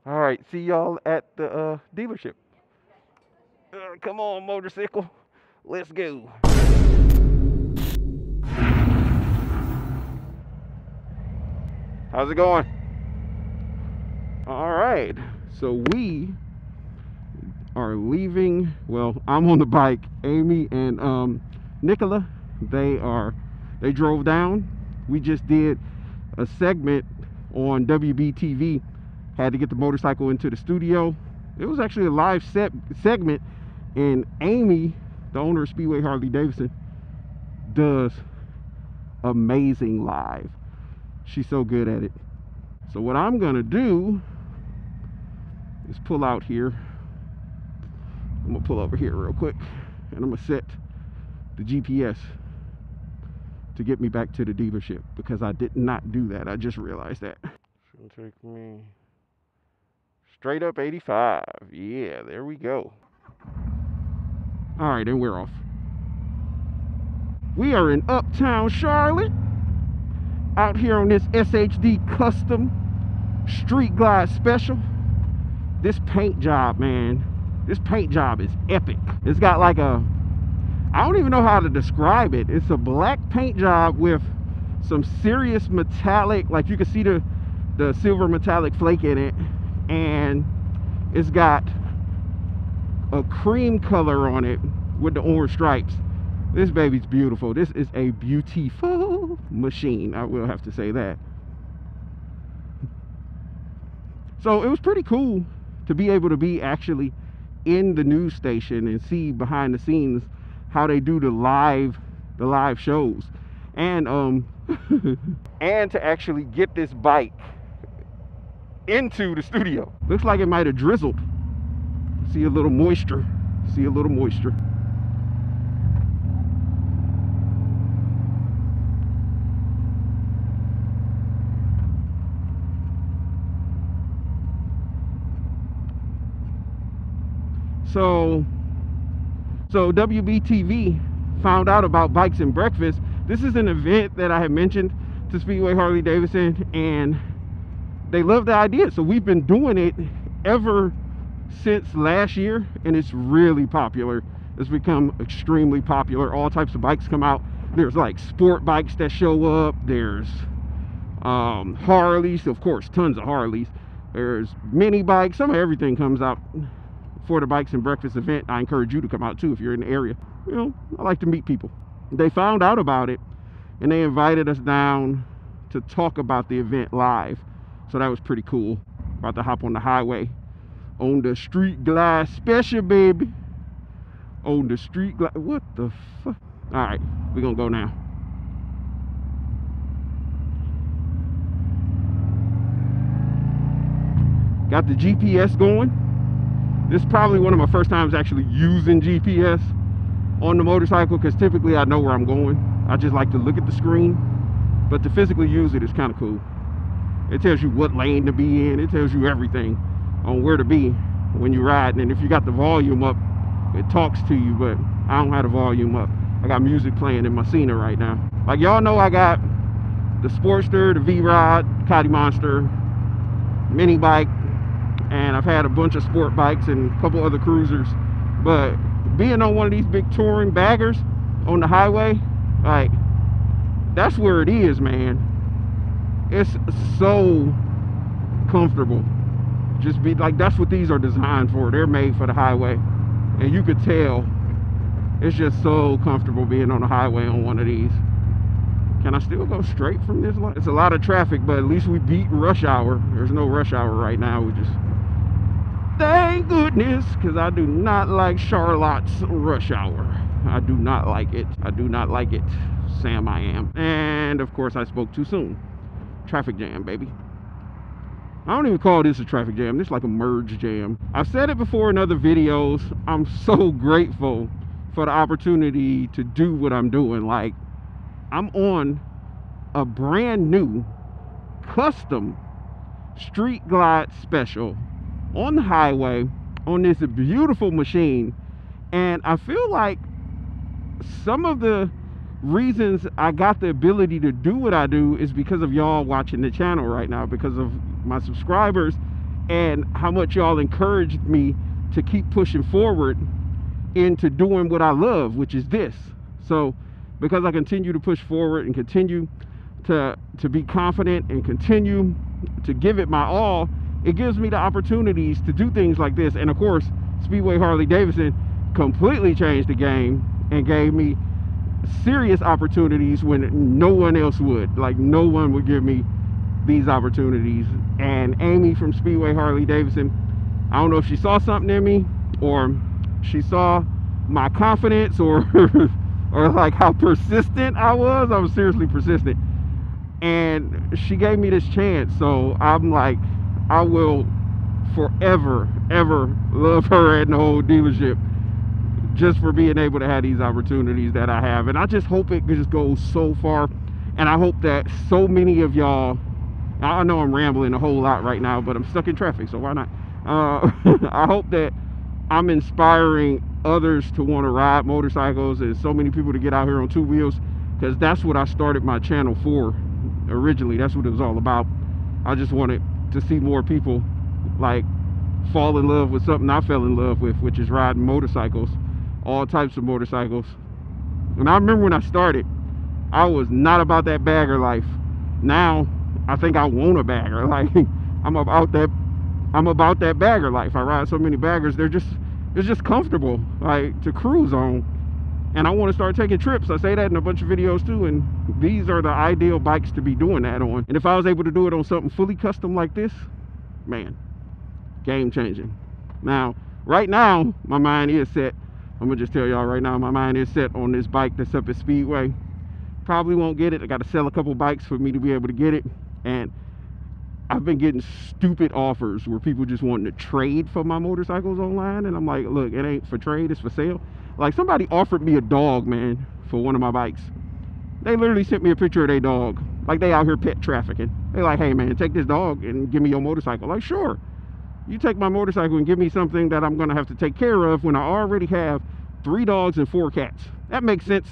All right, see y'all at the dealership. Come on, motorcycle. Let's go. How's it going? All right, so we are leaving. Well, I'm on the bike. Amy and Nicola, they drove down. We just did a segment on WBTV. Had to get the motorcycle into the studio. It was actually a live segment, and Amy, the owner of Speedway Harley-Davidson, does amazing live. She's so good at it. So what I'm gonna do is pull out here. I'm gonna pull over here real quick, and I'm gonna set the GPS to get me back to the dealership, because I did not do that. I just realized that. It's gonna take me straight up 85. Yeah, there we go. All right, and we're off. We are in Uptown Charlotte, out here on this SHD Custom Street Glide Special. This paint job, man, this paint job is epic. It's got like a, I don't even know how to describe it. It's a black paint job with some serious metallic, like you can see the silver metallic flake in it, and it's got a cream color on it with the orange stripes. This baby's beautiful. This is a beautiful machine, I will have to say that. So it was pretty cool to be able to be actually in the news station and see behind the scenes how they do the live shows, and and to actually get this bike into the studio. Looks like it might have drizzled. See a little moisture. See a little moisture. So WBTV found out about Bikes and Breakfast. This is an event that I had mentioned to Speedway Harley-Davidson, and they love the idea. So we've been doing it ever since last year, and it's really popular. It's become extremely popular. All types of bikes come out. There's like sport bikes that show up. There's Harleys, of course, tons of Harleys. There's mini bikes. Some of everything comes out for the Bikes and Breakfast event. I encourage you to come out too if you're in the area. You know, I like to meet people. They found out about it, and they invited us down to talk about the event live. So that was pretty cool. About to hop on the highway on the Street Glide Special, baby. On the Street Glide. What the fuck? All right, we're gonna go now. Got the GPS going. This is probably one of my first times actually using GPS on the motorcycle, because typically I know where I'm going. I just like to look at the screen, but to physically use it is kind of cool. It tells you what lane to be in. It tells you everything on where to be when you're riding. And if you got the volume up, it talks to you, but I don't have the volume up. I got music playing in my Cena right now. Like y'all know, I got the Sportster, the V Rod, Ducati Monster, mini bike, and I've had a bunch of sport bikes and a couple other cruisers. But being on one of these big touring baggers on the highway, like, that's where it is, man. It's so comfortable. Just be like, that's what these are designed for. They're made for the highway, and you could tell it's just so comfortable being on the highway on one of these. Can I still go straight from this line? It's a lot of traffic, but at least we beat rush hour. There's no rush hour right now. We just, thank goodness, because I do not like Charlotte's rush hour. I do not like it. I do not like it. Sam, I am. And of course I spoke too soon. Traffic jam, baby. I don't even call this a traffic jam. This is like a merge jam. I've said it before in other videos. I'm so grateful for the opportunity to do what I'm doing. Like, I'm on a brand new custom Street Glide Special on the highway on this beautiful machine, and I feel like some of the reasons I got the ability to do what I do is because of y'all watching the channel right now, because of my subscribers and how much y'all encouraged me to keep pushing forward into doing what I love, which is this. So because I continue to push forward and continue to be confident and continue to give it my all, it gives me the opportunities to do things like this. And of course, Speedway Harley-Davidson completely changed the game and gave me serious opportunities when no one else would. Like, no one would give me these opportunities. And Amy from Speedway Harley-Davidson, I don't know if she saw something in me, or she saw my confidence, or or like how persistent I was seriously persistent, and she gave me this chance. So I'm like, I will forever ever love her and the whole dealership just for being able to have these opportunities that I have. And I just hope it just goes so far, and I hope that so many of y'all, I know I'm rambling a whole lot right now, but I'm stuck in traffic, so why not? I hope that I'm inspiring others to want to ride motorcycles, and so many people to get out here on two wheels, because that's what I started my channel for originally. That's what it was all about. I just wanted to see more people like fall in love with something I fell in love with, which is riding motorcycles, all types of motorcycles. And I remember when I started, I was not about that bagger life. Now I think I want a bagger. Like, I'm about that bagger life. I ride so many baggers, it's just comfortable, like, to cruise on. And I want to start taking trips. I say that in a bunch of videos too, and these are the ideal bikes to be doing that on. And if I was able to do it on something fully custom like this, man, game changing. Now, right now, my mind is set. I'm gonna just tell y'all right now, my mind is set on this bike that's up at Speedway. Probably won't get it. I got to sell a couple bikes for me to be able to get it. And I've been getting stupid offers where people just wanting to trade for my motorcycles online, and I'm like, look, it ain't for trade, it's for sale. Like, somebody offered me a dog, man, for one of my bikes. They literally sent me a picture of their dog, like they out here pet trafficking. They're like, hey man, take this dog and give me your motorcycle. Like, sure, you take my motorcycle and give me something that I'm gonna have to take care of when I already have 3 dogs and 4 cats. That makes sense.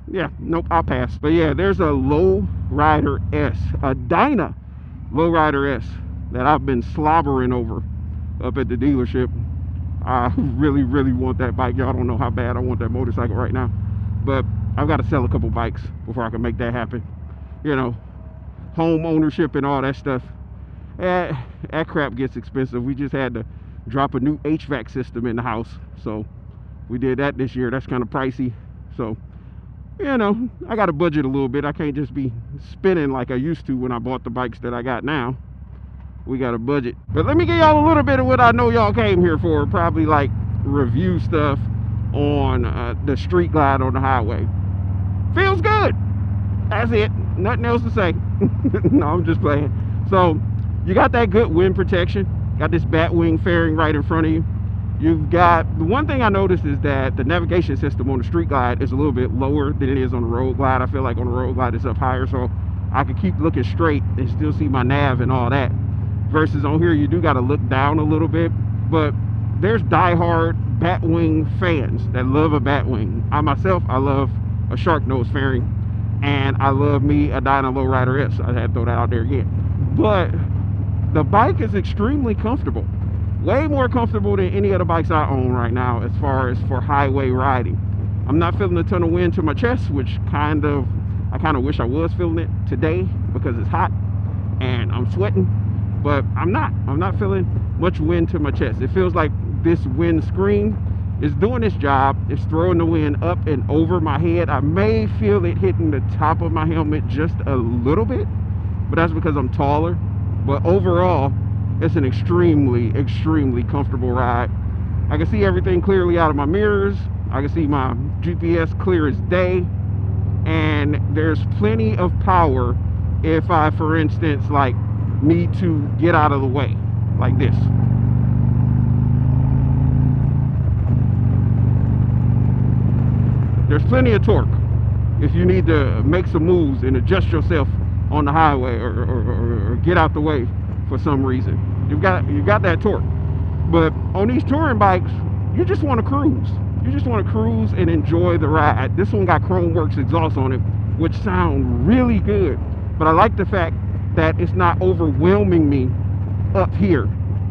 Yeah, nope, I'll pass. But yeah, there's a Low Rider S, a Dyna Low Rider S that I've been slobbering over up at the dealership. I really want that bike. Y'all don't know how bad I want that motorcycle right now, but I've got to sell a couple bikes before I can make that happen. You know, home ownership and all that stuff, that crap gets expensive. We just had to drop a new HVAC system in the house, so we did that this year. That's kind of pricey. So, you know, I got to budget a little bit. I can't just be spending like I used to when I bought the bikes that I got now. We got a budget. But let me give y'all a little bit of what I know y'all came here for. Probably like review stuff on the street glide on the highway. Feels good. That's it. Nothing else to say. No, I'm just playing. So you got that good wind protection. Got this Batwing fairing right in front of you. You've got, the one thing I noticed is that the navigation system on the street glide is a little bit lower than it is on the road glide. I feel like on the road glide it's up higher, so I can keep looking straight and still see my nav and all that. Versus on here, you do got to look down a little bit. But there's diehard Batwing fans that love a Batwing. I myself, I love a shark nose fairing, and I love me a Dyna Low Rider S. I had to throw that out there again. But the bike is extremely comfortable. Way more comfortable than any of the bikes I own right now as far as for highway riding. I'm not feeling a ton of wind to my chest, which I kind of wish I was feeling it today because it's hot and I'm sweating. But I'm not feeling much wind to my chest. It feels like this wind screen is doing its job. It's throwing the wind up and over my head. I may feel it hitting the top of my helmet just a little bit, but that's because I'm taller. But overall, it's an extremely comfortable ride. I can see everything clearly out of my mirrors. I can see my GPS clear as day, and there's plenty of power if I, for instance, like, need to get out of the way like this. There's plenty of torque if you need to make some moves and adjust yourself on the highway or get out the way for some reason. You've got that torque. But on these touring bikes, you just want to cruise. You just want to cruise and enjoy the ride. This one got Chromeworks exhaust on it, which sound really good. But I like the fact that it's not overwhelming me up here.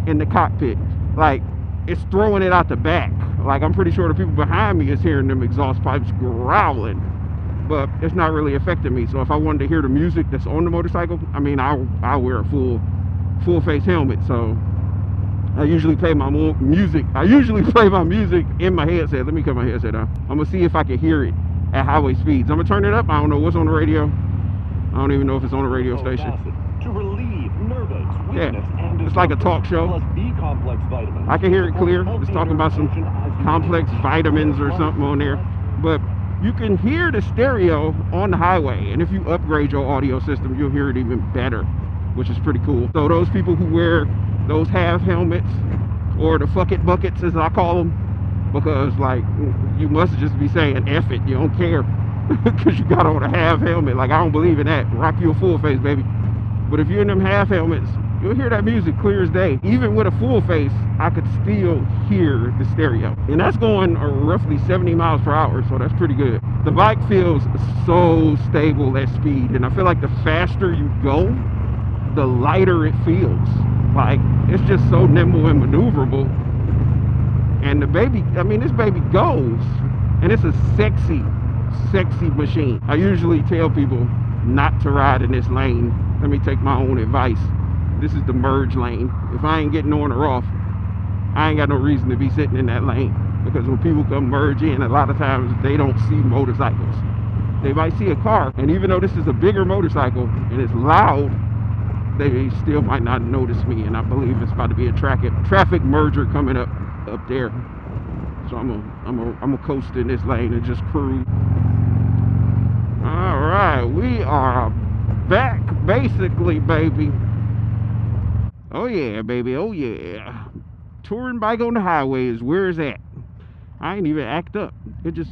in the cockpit. Like, it's throwing it out the back. Like, I'm pretty sure the people behind me is hearing them exhaust pipes growling, but it's not really affecting me. So if I wanted to hear the music that's on the motorcycle, I mean, I'll wear a full face helmet. So I usually play my music. I usually play my music in my headset. Let me cut my headset down. I'm gonna see if I can hear it at highway speeds. I'm gonna turn it up. I don't know what's on the radio. I don't even know if it's on a radio station. To relieve nervous weakness and it's like a talk show. Plus B-complex vitamins. I can hear it clear. It's talking about some complex vitamins or something on there. But you can hear the stereo on the highway, and if you upgrade your audio system, you'll hear it even better, which is pretty cool. So those people who wear those half helmets, or the fuck it buckets as I call them, because like you must just be saying F it, you don't care because you got on a half helmet. Like, I don't believe in that. Rock your full face, baby. But if you're in them half helmets, you'll hear that music clear as day. Even with a full face, I could still hear the stereo. And that's going roughly 70 miles per hour, so that's pretty good. The bike feels so stable at speed, and I feel like the faster you go, the lighter it feels. Like, it's just so nimble and maneuverable. And the baby, I mean, this baby goes, and it's a sexy machine. I usually tell people not to ride in this lane. Let me take my own advice. This is the merge lane. If I ain't getting on or off, I ain't got no reason to be sitting in that lane, because when people come merge in, a lot of times they don't see motorcycles. They might see a car, and even though this is a bigger motorcycle and it's loud, they still might not notice me. And I believe it's about to be a traffic merger coming up there. So I'm gonna coast in this lane and just cruise. All right, we are back basically, baby. Oh yeah, baby, oh yeah. Touring bike on the highway is where it's at. I ain't even act up. It just,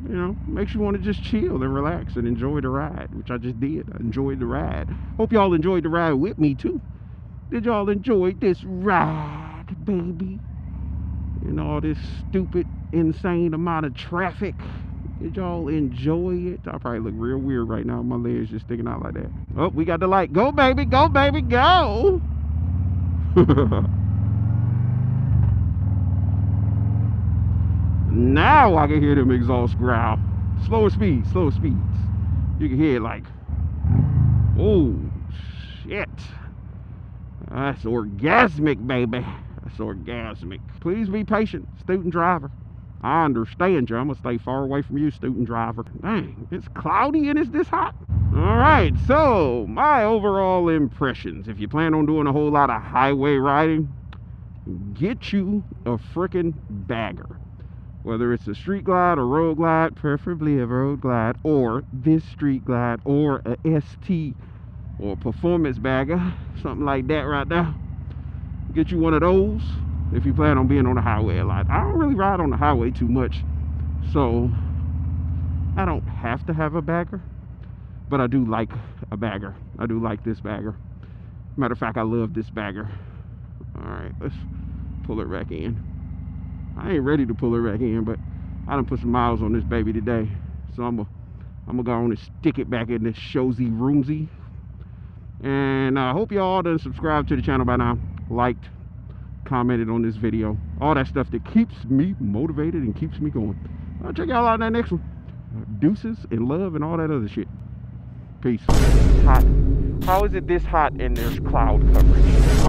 you know, makes you want to just chill and relax and enjoy the ride, which I just did. I enjoyed the ride. Hope y'all enjoyed the ride with me too. Did y'all enjoy this ride, baby? And all this stupid, insane amount of traffic. Did y'all enjoy it? I probably look real weird right now. My legs just sticking out like that. Oh, we got the light. Go, baby, go, baby, go. Now I can hear them exhaust growl. Slower speeds. You can hear it like, oh, shit. That's orgasmic, baby. That's orgasmic. Please be patient, student driver. I understand you. I'm gonna stay far away from you, student driver. Dang, it's cloudy and it's this hot. All right, so my overall impressions. If you plan on doing a whole lot of highway riding, get you a freaking bagger. Whether it's a street glide or road glide, preferably a road glide, or this street glide, or a ST, or a performance bagger, something like that right there. Get you one of those if you plan on being on the highway a lot. I don't really ride on the highway too much, so I don't have to have a bagger, but I do like a bagger. I do like this bagger. Matter of fact, I love this bagger. All right, let's pull it back in. I ain't ready to pull it back in, but I done put some miles on this baby today, so I'm gonna go on and stick it back in this showsy roomsy. And I hope y'all done subscribed to the channel by now, liked, commented on this video, all that stuff that keeps me motivated and keeps me going. I'll check y'all out in that next one. Deuces and love and all that other shit. Peace. Hot. How is it this hot and there's cloud coverage?